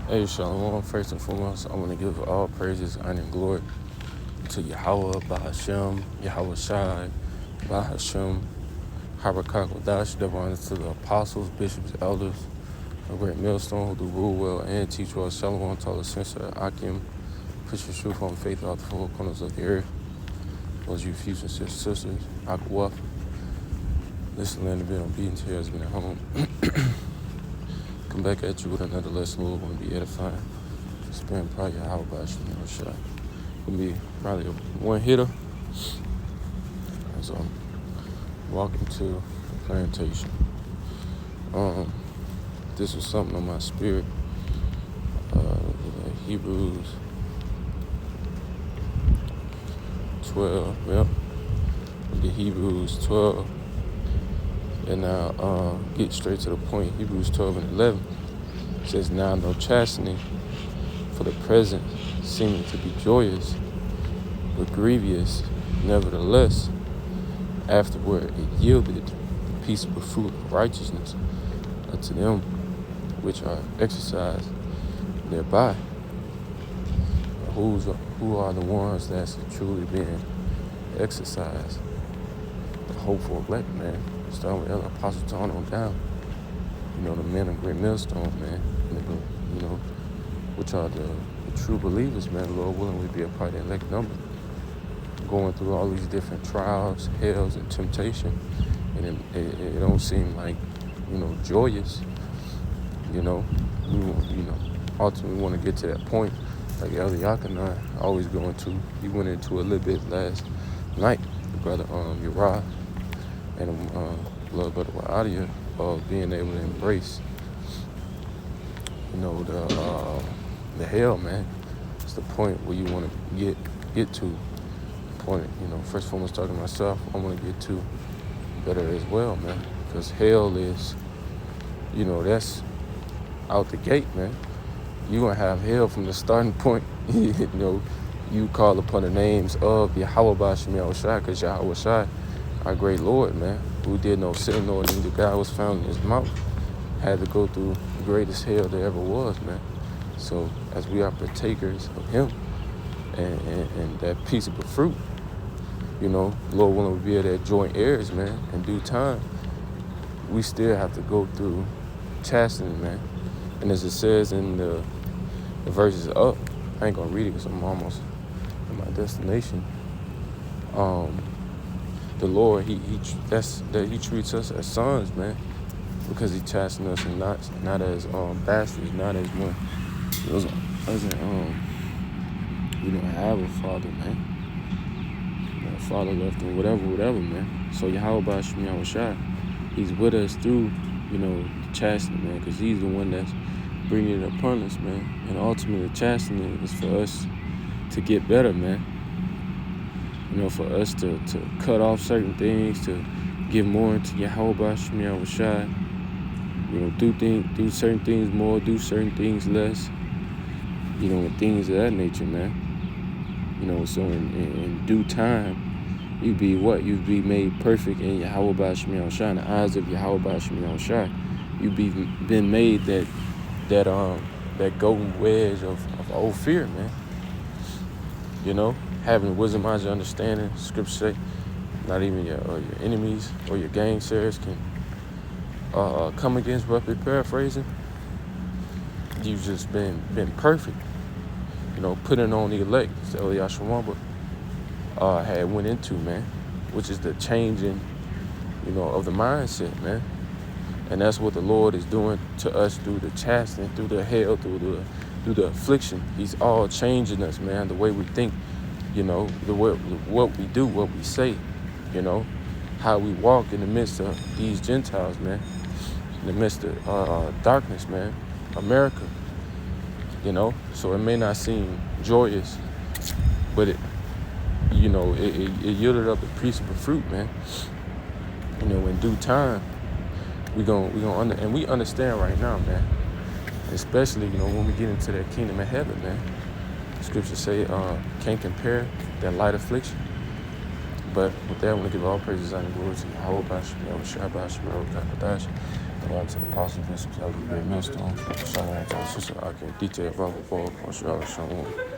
Hey, Shalom. First and foremost, I want to give all praises, honor, and glory to Yahweh, Bahashem, Yahweh Shai, Bahashem, Harakak Wadash, double honor to the apostles, bishops, elders, a great millstone who do rule well and teach well. Shalom, to all the sincere, Akim, push your truth on faith out the four corners of the earth. Those you few sincere sisters, Akwa, listen, land, and be obedient to has been at home. Come back at you with another lesson, Lord, want to be edifying. Spend probably a hour by shot. Gonna be probably a one hitter. So walking to the plantation. This was something on my spirit. Hebrews 12. Yep. The Hebrews 12. And now get straight to the point. Hebrews 12 and 11 says, now no chastening for the present seeming to be joyous, but grievous. Nevertheless, afterward it yielded the peaceable fruit of righteousness unto them which are exercised thereby. Who are the ones that's truly being exercised? The hopeful elect, man. Starting with Elder Apostle John on down. You know, the men of great millstone, man. You know, which are the true believers, man. Lord willing, we be a part of the elect number. Going through all these different trials, hells, and temptation. And it don't seem like, joyous. Ultimately want to get to that point. Like Elder Yakanai always going to. He went into a little bit last night, the brother Uriah and Lord Brother Wa'adia, of being able to embrace, the hell, man. It's the point where you want to get to. The point, first and foremost talking to myself, I want to get to better as well, man. Because hell is, that's out the gate, man. You're going to have hell from the starting point. You call upon the names of Yahweh Bashim Yahushai, because Yahweh Shai, our great Lord, man, who did no sin, nor neither God was found in his mouth, had to go through the greatest hell there ever was, man. So as we are partakers of him and that peaceable fruit, Lord willing, we be at that joint heirs, man. In due time, we still have to go through chastening, man. And as it says in the verses up, I ain't gonna read it because I'm almost at my destination. The Lord, he treats us as sons, man, because he chastened us and not as bastards, not as one. We don't have a father, man. My father left him, whatever, man. So Yahweh Bashim Yahushai, he's with us through, the chastening, man, because he's the one that's bringing it upon us, man. And ultimately, the chastening is for us to get better, man. For us to cut off certain things, to give more into Yahweh Bashim Yahushai. Do certain things more, do certain things less. And things of that nature, man. So in due time, you be what? You be made perfect in Yahweh Bashim Yahushai, in the eyes of Yahweh Bashim Yahushai. You been made that golden wedge of old fear, man. Having wisdom, knowledge, understanding. Scripture say, not even your enemies or your gainsayers can come against. Roughly paraphrasing, you've just been perfect. Putting on the elect, as Eliyahu Shawamba had went into, man, which is the changing, of the mindset, man. And that's what the Lord is doing to us through the chastening, through the hell, through the affliction. He's all changing us, man, the way we think, what we do, what we say, how we walk in the midst of these Gentiles, man, in the midst of darkness, man, America, So it may not seem joyous, but it yielded up the peaceable fruit, man. In due time, we understand right now, man. Especially, when we get into that kingdom of heaven, man. Scripture say, can't compare that light affliction. But with that, I want to give all praises and glory to Yahweh Bashim Yahushua Bashim Yahushua Kadash. Go out to the Apostle Bishop, have a great millstone. Shalom to our sister, I can detail, Father, Paul, Shalom.